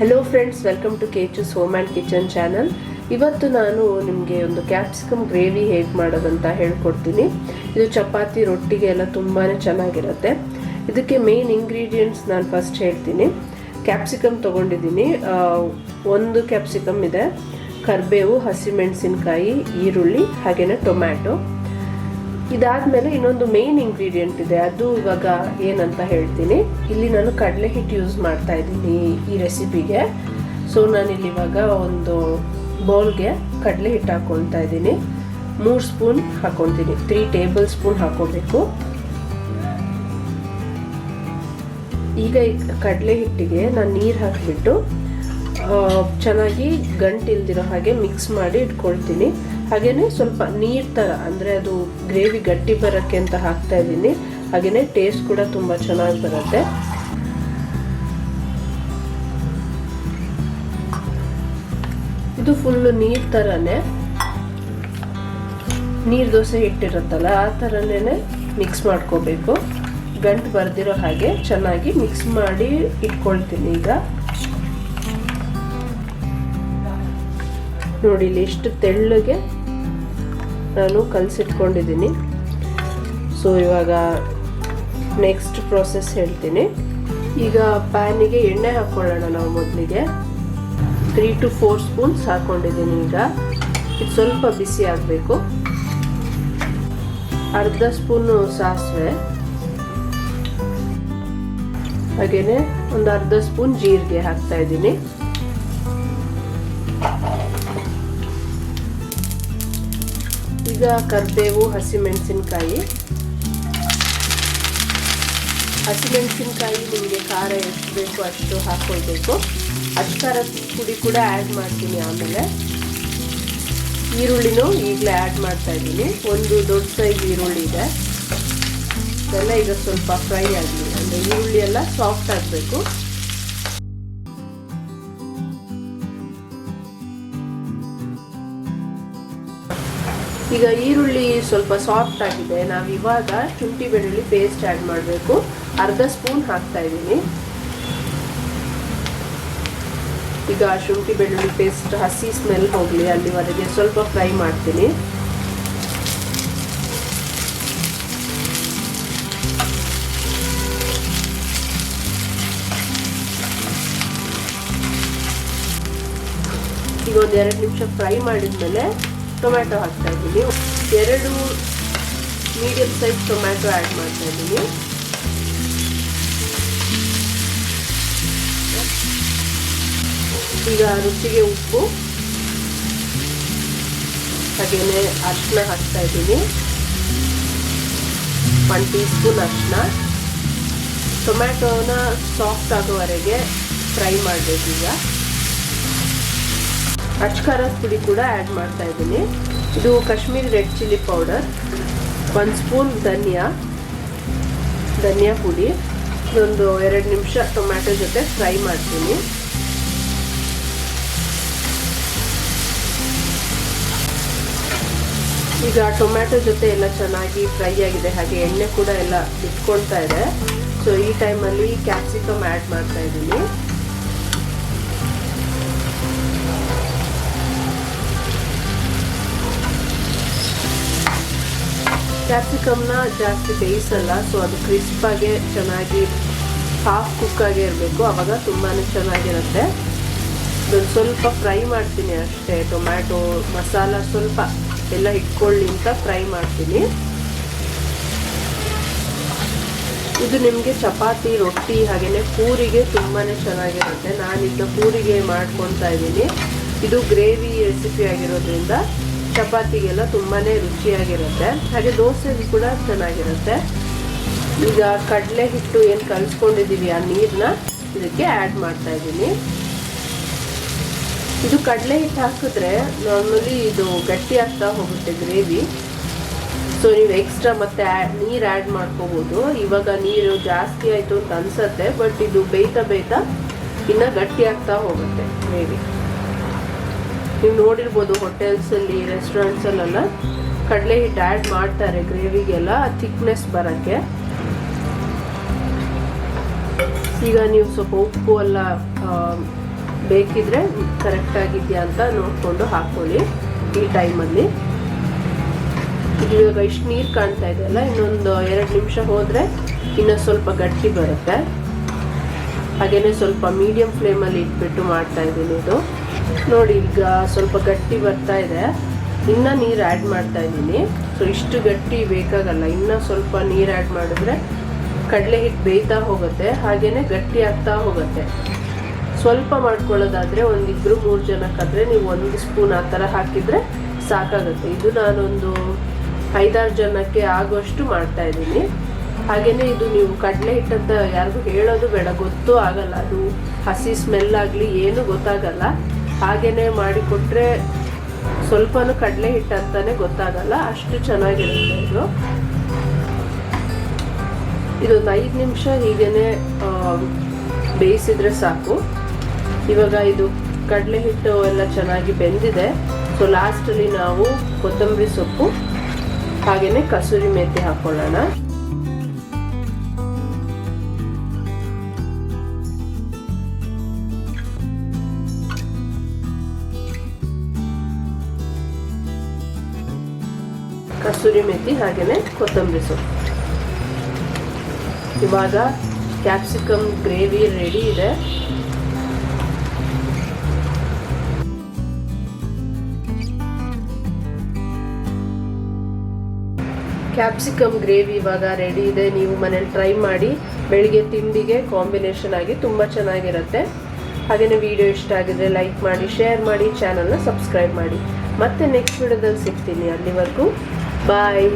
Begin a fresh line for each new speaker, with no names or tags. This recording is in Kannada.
ಹೆಲೋ ಫ್ರೆಂಡ್ಸ್, ವೆಲ್ಕಮ್ ಟು ಕೆಚುಸ್ ಹೋಮ್ ಆ್ಯಂಡ್ ಕಿಚನ್ ಚಾನಲ್. ಇವತ್ತು ನಾನು ನಿಮಗೆ ಒಂದು ಕ್ಯಾಪ್ಸಿಕಮ್ ಗ್ರೇವಿ ಹೇಗೆ ಮಾಡೋದಂತ ಹೇಳ್ಕೊಡ್ತೀನಿ. ಇದು ಚಪಾತಿ ರೊಟ್ಟಿಗೆ ಎಲ್ಲ ತುಂಬಾ ಚೆನ್ನಾಗಿರುತ್ತೆ. ಇದಕ್ಕೆ ಮೇನ್ ಇಂಗ್ರೀಡಿಯೆಂಟ್ಸ್ ನಾನು ಫಸ್ಟ್ ಹೇಳ್ತೀನಿ. ಕ್ಯಾಪ್ಸಿಕಮ್ ತೊಗೊಂಡಿದ್ದೀನಿ, ಒಂದು ಕ್ಯಾಪ್ಸಿಕಮ್ ಇದೆ, ಕರಿಬೇವು, ಹಸಿಮೆಣಸಿನ್ಕಾಯಿ, ಈರುಳ್ಳಿ, ಹಾಗೆಯೇ ಟೊಮ್ಯಾಟೊ. ಇದಾದಮೇಲೆ ಇನ್ನೊಂದು ಮೇನ್ ಇಂಗ್ರೀಡಿಯೆಂಟ್ ಇದೆ, ಅದು ಇವಾಗ ಏನಂತ ಹೇಳ್ತೀನಿ. ಇಲ್ಲಿ ನಾನು ಕಡಲೆ ಹಿಟ್ಟು ಯೂಸ್ ಮಾಡ್ತಾ ಇದ್ದೀನಿ ಈ ರೆಸಿಪಿಗೆ. ಸೊ ನಾನಿಲ್ಲಿ ಇವಾಗ ಒಂದು ಬೌಲ್ಗೆ ಕಡಲೆ ಹಿಟ್ಟು ಹಾಕ್ಕೊಳ್ತಾ ಇದ್ದೀನಿ. 3 ಸ್ಪೂನ್ ಹಾಕ್ಕೊತೀನಿ, 3 ಟೇಬಲ್ ಸ್ಪೂನ್ ಹಾಕ್ಕೋಬೇಕು. ಈಗ ಈ ಕಡಲೆ ಹಿಟ್ಟಿಗೆ ನಾನು ನೀರು ಹಾಕಿಬಿಟ್ಟು ಚೆನ್ನಾಗಿ ಗಂಟಿಲ್ದಿರೋ ಹಾಗೆ ಮಿಕ್ಸ್ ಮಾಡಿ ಇಟ್ಕೊಳ್ತೀನಿ. ಹಾಗೆಯೇ ಸ್ವಲ್ಪ ನೀರು ಥರ, ಅಂದರೆ ಅದು ಗ್ರೇವಿ ಗಟ್ಟಿ ಬರೋಕ್ಕೆ ಅಂತ ಹಾಕ್ತಾ ಇದ್ದೀನಿ. ಹಾಗೆಯೇ ಟೇಸ್ಟ್ ಕೂಡ ತುಂಬ ಚೆನ್ನಾಗಿ ಬರುತ್ತೆ. ಇದು ಫುಲ್ಲು ನೀರು ಥರನೇ, ನೀರು ದೋಸೆ ಹಿಟ್ಟಿರುತ್ತಲ್ಲ ಆ ಥರನೇ ಮಿಕ್ಸ್ ಮಾಡ್ಕೋಬೇಕು. ಗಂಟು ಬರ್ದಿರೋ ಹಾಗೆ ಚೆನ್ನಾಗಿ ಮಿಕ್ಸ್ ಮಾಡಿ ಇಟ್ಕೊಳ್ತೀನಿ. ಈಗ ನೋಡಿ, ಇಲ್ಲಿ ಎಷ್ಟು ತೆಳ್ಳಗೆ ನಾನು ಕಲಸಿಟ್ಕೊಂಡಿದ್ದೀನಿ. ಸೊ ಇವಾಗ ನೆಕ್ಸ್ಟ್ ಪ್ರೋಸೆಸ್ ಹೇಳ್ತೀನಿ. ಈಗ ಪ್ಯಾನಿಗೆ ಎಣ್ಣೆ ಹಾಕ್ಕೊಳ್ಳೋಣ. ನಾವು ಮೊದಲಿಗೆ 3 to 4 ಸ್ಪೂನ್ಸ್ ಹಾಕ್ಕೊಂಡಿದ್ದೀನಿ. ಈಗ ಇದು ಸ್ವಲ್ಪ ಬಿಸಿ ಆಗಬೇಕು. ಅರ್ಧ ಸ್ಪೂನು ಸಾಸಿವೆ, ಹಾಗೆಯೇ ಒಂದು ಅರ್ಧ ಸ್ಪೂನ್ ಜೀರಿಗೆ ಹಾಕ್ತಾ ಇದ್ದೀನಿ. ಈಗ ಕರಿಬೇವು, ಹಸಿಮೆಣಸಿನ್ಕಾಯಿ ನಿಮಗೆ ಖಾರ ಎಷ್ಟು ಬೇಕು ಅಷ್ಟು ಹಾಕ್ಕೊಳ್ಬೇಕು. ಅಚ್ಕಾರದ ಪುಡಿ ಕೂಡ ಆ್ಯಡ್ ಮಾಡ್ತೀನಿ. ಆಮೇಲೆ ಈರುಳ್ಳಿನೂ ಈಗಲೇ ಆ್ಯಡ್ ಮಾಡ್ತಾ ಇದ್ದೀನಿ. ಒಂದು ದೊಡ್ಡ ಸೈಜ್ ಈರುಳ್ಳಿ ಇದೆ. ಇದೆಲ್ಲ ಈಗ ಸ್ವಲ್ಪ ಫ್ರೈ ಆಗಲಿ, ಅಂದರೆ ಈರುಳ್ಳಿ ಎಲ್ಲ ಸಾಫ್ಟ್ ಆಗಬೇಕು. ಈಗ ಈರುಳ್ಳಿ ಸ್ವಲ್ಪ ಸಾಫ್ಟ್ ಆಗಿದೆ. ನಾವು ಇವಾಗ ಶುಂಠಿ ಬೆಳ್ಳುಳ್ಳಿ ಪೇಸ್ಟ್ ಆ್ಯಡ್ ಮಾಡಬೇಕು. ಅರ್ಧ ಸ್ಪೂನ್ ಹಾಕ್ತಾ ಇದ್ದೀನಿ. ಈಗ ಶುಂಠಿ ಬೆಳ್ಳುಳ್ಳಿ ಪೇಸ್ಟ್ ಹಸಿ ಸ್ಮೆಲ್ ಹೋಗಲಿ ಅಲ್ಲಿವರೆಗೆ ಸ್ವಲ್ಪ ಫ್ರೈ ಮಾಡ್ತೀನಿ. ಈಗ ಒಂದು 2 ನಿಮಿಷ ಫ್ರೈ ಮಾಡಿದ್ಮೇಲೆ ಟೊಮ್ಯಾಟೊ ಹಾಕ್ತಾ ಇದ್ದೀನಿ. 2 ಮೀಡಿಯಂ ಸೈಜ್ ಟೊಮ್ಯಾಟೊ ಆ್ಯಡ್ ಮಾಡ್ತಾ ಇದ್ದೀನಿ. ಈಗ ರುಚಿಗೆ ಉಪ್ಪು, ಹಾಗೆಯೇ ಅರಿಶಿನ ಹಾಕ್ತಾ ಇದ್ದೀನಿ. 1 ಟೀ ಸ್ಪೂನ್ ಅರಿಶಿನ. ಟೊಮ್ಯಾಟೊನ ಸಾಫ್ಟ್ ಆಗೋವರೆಗೆ ಫ್ರೈ ಮಾಡಬೇಕು. ಈಗ ಅಚ್ಕಾರದ ಪುಡಿ ಕೂಡ ಆ್ಯಡ್ ಮಾಡ್ತಾ ಇದ್ದೀನಿ. ಇದು Kashmiri red chilli powder, 1 spoon ಧನಿಯಾ ಪುಡಿ. ಇದೊಂದು 2 ನಿಮಿಷ ಟೊಮ್ಯಾಟೊ ಜೊತೆ ಫ್ರೈ ಮಾಡ್ತೀನಿ. ಈಗ ಟೊಮ್ಯಾಟೊ ಜೊತೆ ಎಲ್ಲ ಚೆನ್ನಾಗಿ ಫ್ರೈ ಆಗಿದೆ, ಹಾಗೆ ಎಣ್ಣೆ ಕೂಡ ಎಲ್ಲ ಬಿಟ್ಕೊಳ್ತಾ ಇದೆ. ಸೊ ಈ ಟೈಮಲ್ಲಿ ಕ್ಯಾಪ್ಸಿಕಮ್ ಆ್ಯಡ್ ಮಾಡ್ತಾ ಇದ್ದೀನಿ. ಕ್ಯಾಪ್ಸಿಕಮ್ನ ಜಾಸ್ತಿ ಬೇಯಿಸಲ್ಲ, ಸೊ ಅದು ಕ್ರಿಸ್ಪಾಗೆ ಚೆನ್ನಾಗಿ ಹಾಫ್ ಕುಕ್ಕಾಗೆ ಇರಬೇಕು, ಆವಾಗ ತುಂಬಾ ಚೆನ್ನಾಗಿರುತ್ತೆ. ಇದೊಂದು ಸ್ವಲ್ಪ ಫ್ರೈ ಮಾಡ್ತೀನಿ ಅಷ್ಟೇ. ಟೊಮ್ಯಾಟೊ ಮಸಾಲ ಸ್ವಲ್ಪ ಎಲ್ಲ ಇಟ್ಕೊಳ್ಳಿ ಅಂತ ಫ್ರೈ ಮಾಡ್ತೀನಿ. ಇದು ನಿಮಗೆ ಚಪಾತಿ, ರೊಟ್ಟಿ, ಹಾಗೆಯೇ ಪೂರಿಗೆ ತುಂಬಾ ಚೆನ್ನಾಗಿರುತ್ತೆ. ನಾನಿದ್ದ ಪೂರಿಗೆ ಮಾಡ್ಕೊತಾ ಇದ್ದೀನಿ. ಇದು ಗ್ರೇವಿ ರೆಸಿಪಿ ಆಗಿರೋದ್ರಿಂದ ಚಪಾತಿಗೆಲ್ಲ ತುಂಬಾ ರುಚಿಯಾಗಿರುತ್ತೆ, ಹಾಗೆ ದೋಸೆಗೆ ಕೂಡ ಚೆನ್ನಾಗಿರುತ್ತೆ. ಈಗ ಕಡಲೆ ಹಿಟ್ಟು ಏನು ಕಲಿಸ್ಕೊಂಡಿದ್ದೀವಿ ಆ ನೀರನ್ನ ಇದಕ್ಕೆ ಆ್ಯಡ್ ಮಾಡ್ತಾ ಇದ್ದೀನಿ. ಇದು ಕಡಲೆ ಹಿಟ್ಟು ಹಾಕಿದ್ರೆ ನಾರ್ಮಲಿ ಇದು ಗಟ್ಟಿ ಆಗ್ತಾ ಹೋಗುತ್ತೆ ಗ್ರೇವಿ. ಸೊ ನೀವು ಎಕ್ಸ್ಟ್ರಾ ಮತ್ತೆ ನೀರು ಆ್ಯಡ್ ಮಾಡ್ಕೋಬೋದು. ಇವಾಗ ನೀರು ಜಾಸ್ತಿ ಆಯಿತು ಅಂತ ಅನಿಸುತ್ತೆ, ಬಟ್ ಇದು ಬೇಯ್ತಾ ಇನ್ನೂ ಗಟ್ಟಿ ಆಗ್ತಾ ಹೋಗುತ್ತೆ ಗ್ರೇವಿ. ನೀವು ನೋಡಿರ್ಬೋದು ಹೋಟೆಲ್ಸಲ್ಲಿ, ರೆಸ್ಟೋರೆಂಟ್ಸಲ್ಲೆಲ್ಲ ಕಡಲೆ ಹಿಟ್ಟು ಆ್ಯಡ್ ಮಾಡ್ತಾರೆ ಗ್ರೇವಿಗೆಲ್ಲ ಥಿಕ್ನೆಸ್ ಬರೋಕ್ಕೆ. ಈಗ ನೀವು ಸ್ವಲ್ಪ ಉಪ್ಪು ಎಲ್ಲ ಬೇಕಿದ್ರೆ ಕರೆಕ್ಟಾಗಿದೆಯಾ ಅಂತ ನೋಡಿಕೊಂಡು ಹಾಕ್ಕೊಳ್ಳಿ ಈ ಟೈಮಲ್ಲಿ. ಇದು ಇವಾಗ ಇಷ್ಟು ನೀರು ಕಾಣ್ತಾ ಇದೆಯಲ್ಲ, ಇನ್ನೊಂದು 2 ನಿಮಿಷ ಹೋದರೆ ಇನ್ನೂ ಸ್ವಲ್ಪ ಗಟ್ಟಿ ಬರುತ್ತೆ. ಹಾಗೆಯೇ ಸ್ವಲ್ಪ ಮೀಡಿಯಮ್ ಫ್ಲೇಮಲ್ಲಿ ಇಟ್ಬಿಟ್ಟು ಮಾಡ್ತಾ ಇದ್ದೀನಿ. ಇದು ನೋಡಿ ಈಗ ಸ್ವಲ್ಪ ಗಟ್ಟಿ ಬರ್ತಾ ಇದೆ. ಇನ್ನೂ ನೀರು ಆ್ಯಡ್ ಮಾಡ್ತಾ ಇದ್ದೀನಿ. ಸೊ ಇಷ್ಟು ಗಟ್ಟಿ ಬೇಕಾಗಲ್ಲ, ಇನ್ನೂ ಸ್ವಲ್ಪ ನೀರು ಆ್ಯಡ್ ಮಾಡಿದ್ರೆ ಕಡಲೆ ಹಿಟ್ಟು ಬೇಯ್ತಾ ಹೋಗುತ್ತೆ, ಹಾಗೆಯೇ ಗಟ್ಟಿ ಆಗ್ತಾ ಹೋಗುತ್ತೆ. ಸ್ವಲ್ಪ ಮಾಡ್ಕೊಳ್ಳೋದಾದರೆ 1-3 ಜನಕ್ಕಾದರೆ ನೀವು 1 ಸ್ಪೂನ್ ಆ ಥರ ಹಾಕಿದರೆ ಸಾಕಾಗುತ್ತೆ. ಇದು ನಾನೊಂದು 5-6 ಜನಕ್ಕೆ ಆಗುವಷ್ಟು ಮಾಡ್ತಾ ಇದ್ದೀನಿ. ಹಾಗೆಯೇ ಇದು ನೀವು ಕಡಲೆ ಹಿಟ್ಟಂತ ಯಾರಿಗೂ ಹೇಳೋದು ಬೇಡ, ಗೊತ್ತೂ ಆಗಲ್ಲ. ಅದು ಹಸಿ ಸ್ಮೆಲ್ ಆಗಲಿ ಏನೂ ಗೊತ್ತಾಗಲ್ಲ. ಹಾಗೆಯೇ ಮಾಡಿಕೊಟ್ರೆ ಸ್ವಲ್ಪನೂ ಕಡಲೆ ಹಿಟ್ಟು ಅಂತಲೇ ಗೊತ್ತಾಗಲ್ಲ, ಅಷ್ಟು ಚೆನ್ನಾಗಿರುತ್ತೆ ಇದು. ಇದೊಂದು 5 ನಿಮಿಷ ಹೀಗೇ ಬೇಯಿಸಿದ್ರೆ ಸಾಕು. ಇವಾಗ ಇದು ಕಡಲೆ ಹಿಟ್ಟು ಎಲ್ಲ ಚೆನ್ನಾಗಿ ಬೆಂದಿದೆ. ಸೊ ಲಾಸ್ಟಲ್ಲಿ ನಾವು ಕೊತ್ತಂಬರಿ ಸೊಪ್ಪು ಹಾಗೆಯೇ ಕಸೂರಿ ಮೇಥಿ ಹಾಕ್ಕೊಳ್ಳೋಣ. ಕಸೂರಿ ಮೇಥಿ ಹಾಗೆಯೇ ಕೊತ್ತಂಬರಿ ಸೊಪ್ಪು. ಇವಾಗ ಕ್ಯಾಪ್ಸಿಕಮ್ ಗ್ರೇವಿ ರೆಡಿ ಇದೆ. ಕ್ಯಾಪ್ಸಿಕಮ್ ಗ್ರೇವಿ ಇವಾಗ ರೆಡಿ ಇದೆ. ನೀವು ಮನೇಲಿ ಟ್ರೈ ಮಾಡಿ, ಬೆಳಿಗ್ಗೆ ತಿಂಡಿಗೆ ಕಾಂಬಿನೇಷನ್ ಆಗಿ ತುಂಬ ಚೆನ್ನಾಗಿರುತ್ತೆ. ಹಾಗೆಯೇ ವಿಡಿಯೋ ಇಷ್ಟ ಆಗಿದ್ರೆ ಲೈಕ್ ಮಾಡಿ, ಶೇರ್ ಮಾಡಿ, ಚಾನಲ್ನ ಸಬ್ಸ್ಕ್ರೈಬ್ ಮಾಡಿ. ಮತ್ತೆ ನೆಕ್ಸ್ಟ್ ವಿಡಿಯೋದಲ್ಲಿ ಸಿಗ್ತೀನಿ. ಅಲ್ಲಿವರೆಗೂ ಬಾಯ್.